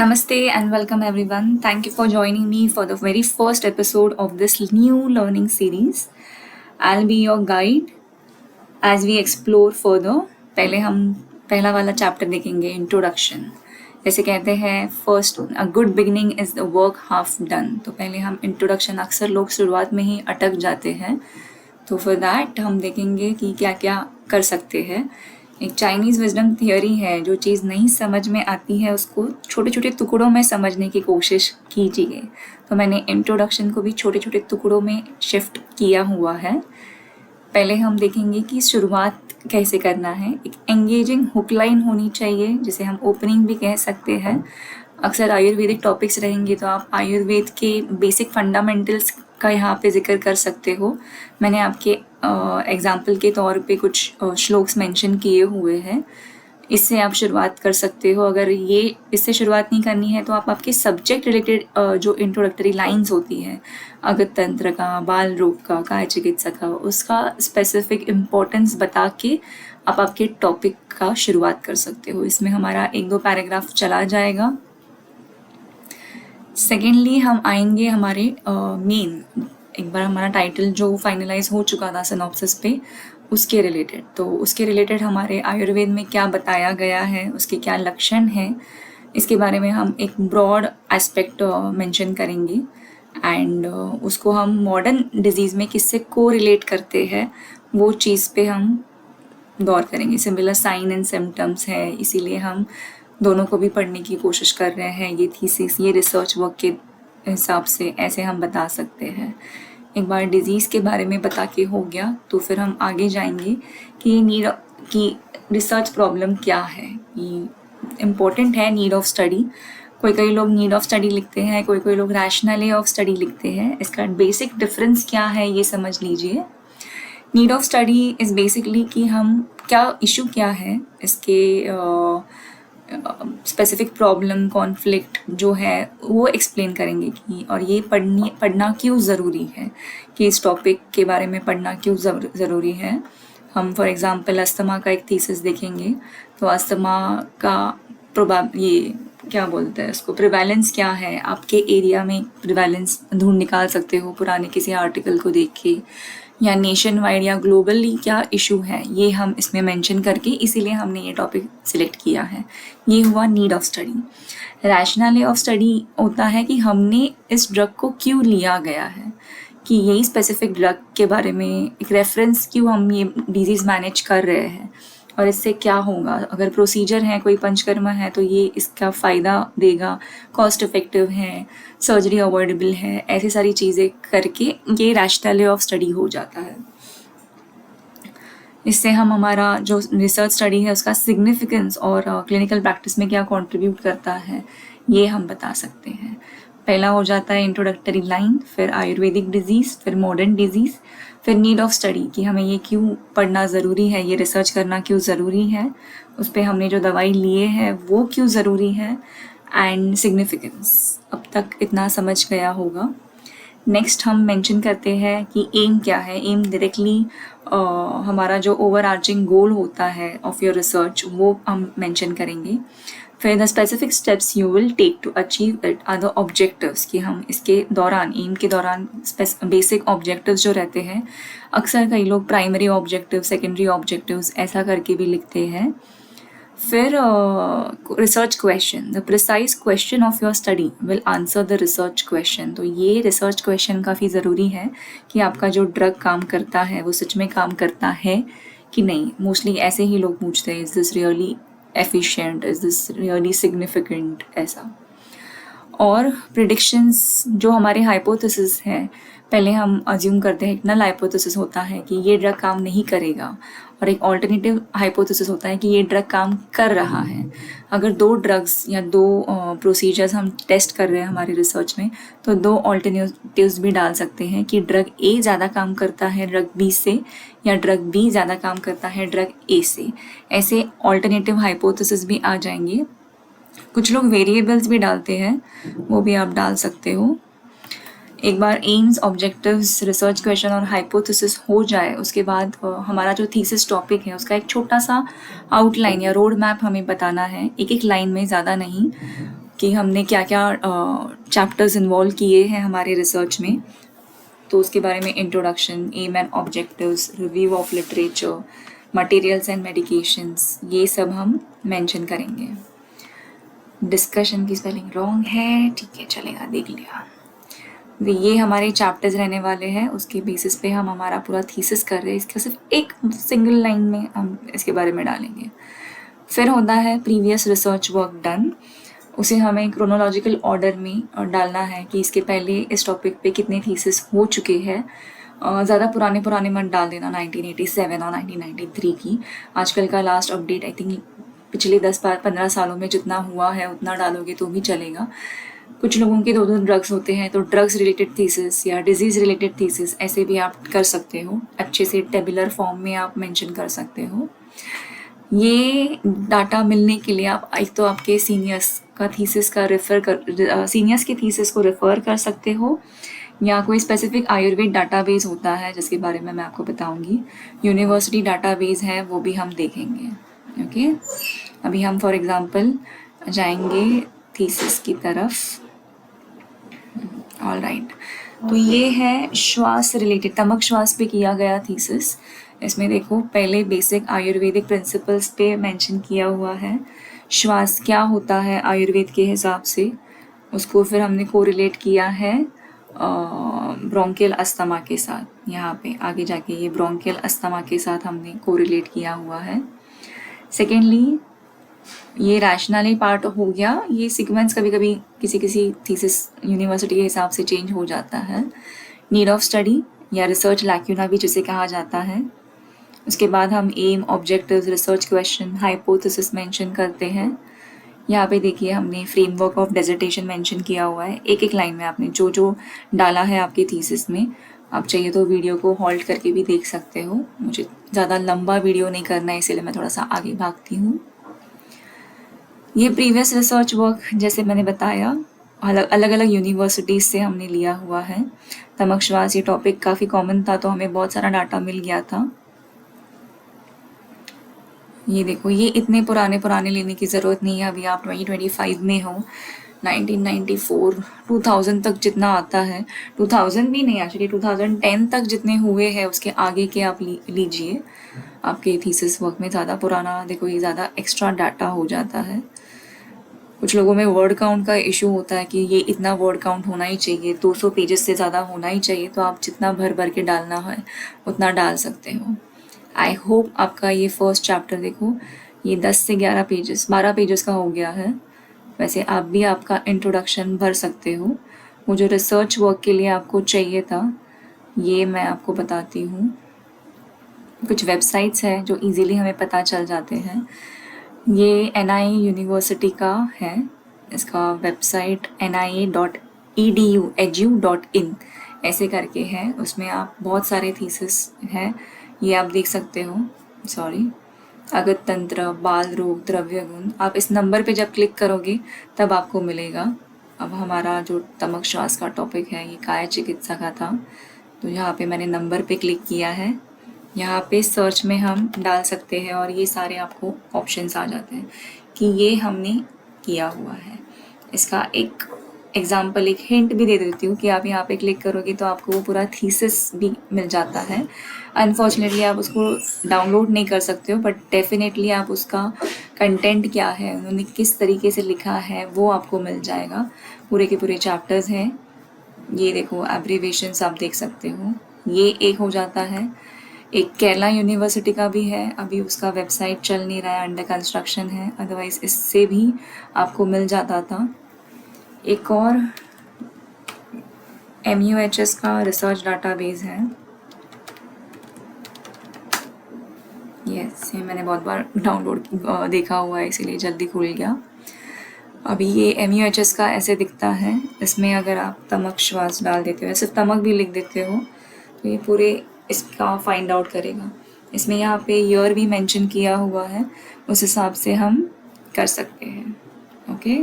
Namaste and welcome everyone. Thank you for joining me for the very first episode of this new learning series. I'll be your guide as we explore further. पहले हम पहला वाला chapter देखेंगे introduction. जैसे कहते हैं first a good beginning is the work half done. तो पहले हम इंट्रोडक्शन अक्सर लोग शुरुआत में ही अटक जाते हैं. तो फॉर दैट हम देखेंगे कि क्या क्या कर सकते हैं. एक चाइनीज़ विजडम थियोरी है, जो चीज़ नहीं समझ में आती है उसको छोटे छोटे टुकड़ों में समझने की कोशिश कीजिए. तो मैंने इंट्रोडक्शन को भी छोटे छोटे टुकड़ों में शिफ्ट किया हुआ है. पहले हम देखेंगे कि शुरुआत कैसे करना है. एक एंगेजिंग हुक लाइन होनी चाहिए, जिसे हम ओपनिंग भी कह सकते हैं. अक्सर आयुर्वेदिक टॉपिक्स रहेंगे तो आप आयुर्वेद के बेसिक फंडामेंटल्स का यहाँ पे जिक्र कर सकते हो. मैंने आपके एग्जाम्पल के तौर पे कुछ श्लोक्स मेंशन किए हुए हैं. इससे आप शुरुआत कर सकते हो. अगर ये इससे शुरुआत नहीं करनी है तो आप आपके सब्जेक्ट रिलेटेड जो इंट्रोडक्टरी लाइंस होती हैं, अगत तंत्र का, बाल रोग का, काय चिकित्सा का, उसका स्पेसिफिक इम्पोर्टेंस बता के आप आपके टॉपिक का शुरुआत कर सकते हो. इसमें हमारा 1-2 पैराग्राफ चला जाएगा. सेकेंडली हम आएंगे हमारे मेन, एक बार हमारा टाइटल जो फाइनलाइज हो चुका था सिनॉप्सिस पे, उसके रिलेटेड. तो उसके रिलेटेड हमारे आयुर्वेद में क्या बताया गया है, उसके क्या लक्षण हैं, इसके बारे में हम एक ब्रॉड एस्पेक्ट मेंशन करेंगे. एंड उसको हम मॉडर्न डिजीज़ में किससे को रिलेट करते हैं वो चीज़ पे हम गौर करेंगे. सिमिलर साइन एंड सिम्टम्स है, इसीलिए हम दोनों को भी पढ़ने की कोशिश कर रहे हैं. ये थीसिस, ये रिसर्च वर्क के हिसाब से ऐसे हम बता सकते हैं. एक बार डिजीज़ के बारे में बता के हो गया तो फिर हम आगे जाएंगे कि नीड की रिसर्च प्रॉब्लम क्या है. ये इम्पोर्टेंट है नीड ऑफ स्टडी. कोई लोग नीड ऑफ स्टडी लिखते हैं, कोई लोग रैशनली ऑफ स्टडी लिखते हैं. इसका बेसिक डिफरेंस क्या है ये समझ लीजिए. Need of study is basically कि हम क्या इशू क्या है, इसके स्पेसिफिक प्रॉब्लम, कॉन्फ्लिक्ट जो है वो एक्सप्लेन करेंगे कि और ये पढ़ना क्यों ज़रूरी है, कि इस टॉपिक के बारे में पढ़ना क्यों ज़रूरी है. हम फॉर एग्जांपल अस्थमा का एक थीसिस देखेंगे. तो अस्थमा का ये क्या बोलते हैं उसको, प्रिवेलेंस क्या है. आपके एरिया में प्रिवेलेंस ढूंढ निकाल सकते हो पुराने किसी आर्टिकल को देख के, या नेशन वाइड या ग्लोबली क्या इशू है, ये हम इसमें मेंशन करके इसीलिए हमने ये टॉपिक सिलेक्ट किया है. ये हुआ need of study. Rational of study होता है कि हमने इस ड्रग को क्यों लिया गया है, कि यही स्पेसिफिक ड्रग के बारे में एक रेफरेंस क्यों हम ये डिजीज़ मैनेज कर रहे हैं और इससे क्या होगा. अगर प्रोसीजर है, कोई पंचकर्मा है, तो ये इसका फ़ायदा देगा, कॉस्ट इफ़ेक्टिव है, सर्जरी अवॉइडेबल है. ऐसी सारी चीज़ें करके ये रैशनल ऑफ स्टडी हो जाता है. इससे हम हमारा जो रिसर्च स्टडी है उसका सिग्निफिकेंस और क्लिनिकल प्रैक्टिस में क्या कंट्रीब्यूट करता है ये हम बता सकते हैं. पहला हो जाता है इंट्रोडक्टरी लाइन, फिर आयुर्वेदिक डिजीज़, फिर मॉडर्न डिजीज़, फिर नीड ऑफ स्टडी कि हमें ये क्यों पढ़ना ज़रूरी है, ये रिसर्च करना क्यों ज़रूरी है, उस पर हमने जो दवाई लिए है वो क्यों ज़रूरी है, एंड सिग्निफिकेंस. अब तक इतना समझ गया होगा. नेक्स्ट हम मेंशन करते हैं कि एम क्या है. एम डायरेक्टली हमारा जो ओवर आर्चिंग गोल होता है ऑफ योर रिसर्च वो हम मेंशन करेंगे. फिर the specific steps you will take to achieve it are the objectives, कि हम इसके दौरान, एम के दौरान बेसिक ऑब्जेक्टिव्स जो रहते हैं, अक्सर कई लोग प्राइमरी ऑब्जेक्टिव, सेकेंडरी ऑब्जेक्टिव्स ऐसा करके भी लिखते हैं. फिर research question, the precise question of your study will answer the research question. तो ये रिसर्च क्वेश्चन काफ़ी ज़रूरी है कि आपका जो ड्रग काम करता है वो सच में काम करता है कि नहीं. मोस्टली ऐसे ही लोग पूछते हैं, is this really efficient, is this really significant, ऐसा. और प्रिडिक्शंस जो हमारे हाइपोथेसिस हैं, पहले हम अज्यूम करते हैं, एक नल हाइपोथेसिस होता है कि ये ड्रग काम नहीं करेगा, और एक ऑल्टरनेटिव हाइपोथेसिस होता है कि ये ड्रग काम कर रहा है. अगर 2 ड्रग्स या 2 प्रोसीजर्स हम टेस्ट कर रहे हैं हमारे रिसर्च में, तो 2 ऑल्टरनेटिव्स भी डाल सकते हैं कि ड्रग ए ज़्यादा काम करता है ड्रग बी से, या ड्रग बी ज़्यादा काम करता है ड्रग ए से. ऐसे ऑल्टरनेटिव हाइपोथेसिस भी आ जाएंगे. कुछ लोग वेरिएबल्स भी डालते हैं, वो भी आप डाल सकते हो. एक बार एम्स, ऑब्जेक्टिव्स, रिसर्च क्वेश्चन और हाइपोथेसिस हो जाए, उसके बाद हमारा जो थीसिस टॉपिक है उसका एक छोटा सा आउटलाइन या रोड मैप हमें बताना है, एक लाइन में, ज़्यादा नहीं. कि हमने क्या क्या चैप्टर्स इन्वॉल्व किए हैं हमारे रिसर्च में, तो उसके बारे में introduction, aim and objectives, review of literature, materials and medications, ये सब हम मेंशन करेंगे। डिस्कशन की स्पेलिंग रॉन्ग है, ठीक है चलेगा, देख लिया। ये हमारे चैप्टर्स रहने वाले हैं, उसके बेसिस पे हम हमारा पूरा थीसिस कर रहे हैं। इसका सिर्फ एक सिंगल लाइन में हम इसके बारे में डालेंगे। फिर होता है प्रीवियस रिसर्च वर्क डन, उसे हमें क्रोनोलॉजिकल ऑर्डर में डालना है कि इसके पहले इस टॉपिक पे कितने थीसिस हो चुके हैं। ज़्यादा पुराने मत डाल देना 1987 और 1993 की। आजकल का लास्ट अपडेट आई थिंक पिछले 10-15 सालों में जितना हुआ है उतना डालोगे तो भी चलेगा। कुछ लोगों के 2 ड्रग्स होते हैं, तो ड्रग्स रिलेटेड थीसिस या डिजीज़ रिलेटेड थीसिस ऐसे भी आप कर सकते हो, अच्छे से टेबुलर फॉर्म में आप मेंशन कर सकते हो। ये डाटा मिलने के लिए आप एक तो आपके सीनियर्स का थीसिस का सीनियर्स के थीसिस को रेफ़र कर सकते हो, या कोई स्पेसिफिक आयुर्वेद डाटाबेस होता है जिसके बारे में मैं आपको बताऊंगी। यूनिवर्सिटी डाटाबेस है, वो भी हम देखेंगे। ओके, अभी हम फॉर एग्जांपल जाएंगे थीसिस की तरफ। ऑल राइट, तो ये है श्वास रिलेटेड, तमक श्वास पे किया गया थीसिस। इसमें देखो पहले बेसिक आयुर्वेदिक प्रिंसिपल्स पे मेंशन किया हुआ है, श्वास क्या होता है आयुर्वेद के हिसाब से, उसको फिर हमने कोरिलेट किया है ब्रोंकियल अस्थमा के साथ। यहाँ पे आगे जाके ये ब्रोंकियल अस्थमा के साथ हमने कोरिलेट किया हुआ है। सेकेंडली ये रैशनली पार्ट हो गया, ये सीक्वेंस कभी कभी किसी किसी थीसिस यूनिवर्सिटी के हिसाब से चेंज हो जाता है। नीड ऑफ स्टडी या रिसर्च लैक्यूना भी जिसे कहा जाता है। उसके बाद हम aim, objectives, research question, hypothesis mention करते हैं। यहाँ पे देखिए हमने फ्रेमवर्क ऑफ डिसर्टेशन मेंशन किया हुआ है, एक एक लाइन में आपने जो जो डाला है आपके थीसिस में। आप चाहिए तो वीडियो को होल्ड करके भी देख सकते हो, मुझे ज़्यादा लंबा वीडियो नहीं करना है इसीलिए मैं थोड़ा सा आगे भागती हूँ। ये प्रीवियस रिसर्च वर्क जैसे मैंने बताया अलग अलग यूनिवर्सिटीज़ से हमने लिया हुआ है। तमक श्वास ये टॉपिक काफ़ी कॉमन था, तो हमें बहुत सारा डाटा मिल गया था। ये देखो, ये इतने पुराने लेने की ज़रूरत नहीं है, अभी आप 2025 में हो। 1994 2000 तक जितना आता है, 2000 भी नहीं एक्चुअली 2010 तक जितने हुए हैं उसके आगे के आप लीजिए आपके थीसिस वर्क में। ज़्यादा पुराना देखो ये ज़्यादा एक्स्ट्रा डाटा हो जाता है। कुछ लोगों में वर्ड काउंट का इशू होता है कि ये इतना वर्ड काउंट होना ही चाहिए, 200 पेजेस से ज़्यादा होना ही चाहिए, तो आप जितना भर के डालना है उतना डाल सकते हो। आई होप आपका ये फर्स्ट चैप्टर देखो ये 10 से 11 पेजेस 12 पेजेस का हो गया है। वैसे आप भी आपका इंट्रोडक्शन भर सकते हो। वो जो रिसर्च वर्क के लिए आपको चाहिए था ये मैं आपको बताती हूँ। कुछ वेबसाइट्स हैं जो इजीली हमें पता चल जाते हैं। ये NIA यूनिवर्सिटी का है, इसका वेबसाइट nia.edu.in ऐसे करके है, उसमें आप बहुत सारे थीसिस हैं, ये आप देख सकते हो। सॉरी, अगत तंत्र, बाल रोग, द्रव्य गुण, आप इस नंबर पे जब क्लिक करोगे तब आपको मिलेगा। अब हमारा जो तमक श्वास का टॉपिक है ये काय चिकित्सा का था, तो यहाँ पे मैंने नंबर पे क्लिक किया है। यहाँ पे सर्च में हम डाल सकते हैं और ये सारे आपको ऑप्शंस आ जाते हैं कि ये हमने किया हुआ है। इसका एक एग्जाम्पल, एक हिंट भी दे देती हूँ कि आप यहाँ पे क्लिक करोगे तो आपको वो पूरा थीसिस भी मिल जाता है। अनफॉर्चुनेटली आप उसको डाउनलोड नहीं कर सकते हो, बट डेफिनेटली आप उसका कंटेंट क्या है, उन्होंने किस तरीके से लिखा है वो आपको मिल जाएगा। पूरे के पूरे चैप्टर्स हैं। ये देखो एब्रीवेशंस आप देख सकते हो, ये एक हो जाता है। एक केरला यूनिवर्सिटी का भी है, अभी उसका वेबसाइट चल नहीं रहा है, अंडर कंस्ट्रक्शन है, अदरवाइज इससे भी आपको मिल जाता था। एक और MUHS का रिसर्च डाटाबेस है, यस, ये मैंने बहुत बार डाउनलोड देखा हुआ है इसीलिए जल्दी खुल गया। अभी ये MUHS का ऐसे दिखता है, इसमें अगर आप तमक श्वास डाल देते हो, सिर्फ तमक भी लिख देते हो तो ये पूरे इसका फाइंड आउट करेगा। इसमें यहाँ पे ईयर भी मेंशन किया हुआ है, उस हिसाब से हम कर सकते हैं। ओके।